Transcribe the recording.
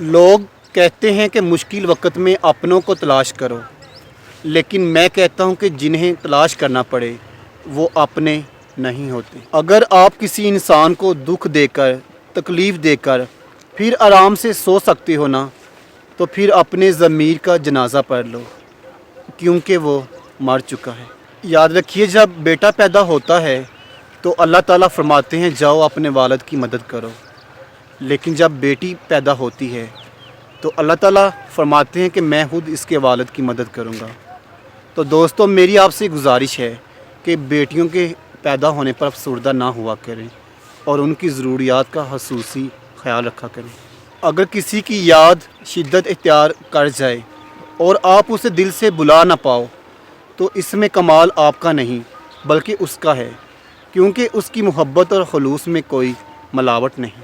لوگ کہتے ہیں کہ مشکل وقت میں اپنوں کو تلاش کرو، لیکن میں کہتا ہوں کہ جنہیں تلاش کرنا پڑے وہ اپنے نہیں ہوتے۔ اگر آپ کسی انسان کو دکھ دے کر، تکلیف دے کر پھر آرام سے سو سکتے ہو نا، تو پھر اپنے ضمیر کا جنازہ پڑھ لو، کیونکہ وہ مر چکا ہے۔ یاد رکھیے، جب بیٹا پیدا ہوتا ہے تو اللہ تعالیٰ فرماتے ہیں جاؤ اپنے والد کی مدد کرو، لیکن جب بیٹی پیدا ہوتی ہے تو اللہ تعالیٰ فرماتے ہیں کہ میں خود اس کے والد کی مدد کروں گا۔ تو دوستو، میری آپ سے گزارش ہے کہ بیٹیوں کے پیدا ہونے پر افسردہ نہ ہوا کریں اور ان کی ضروریات کا خصوصی خیال رکھا کریں۔ اگر کسی کی یاد شدت اختیار کر جائے اور آپ اسے دل سے بلا نہ پاؤ تو اس میں کمال آپ کا نہیں بلکہ اس کا ہے، کیونکہ اس کی محبت اور خلوص میں کوئی ملاوٹ نہیں۔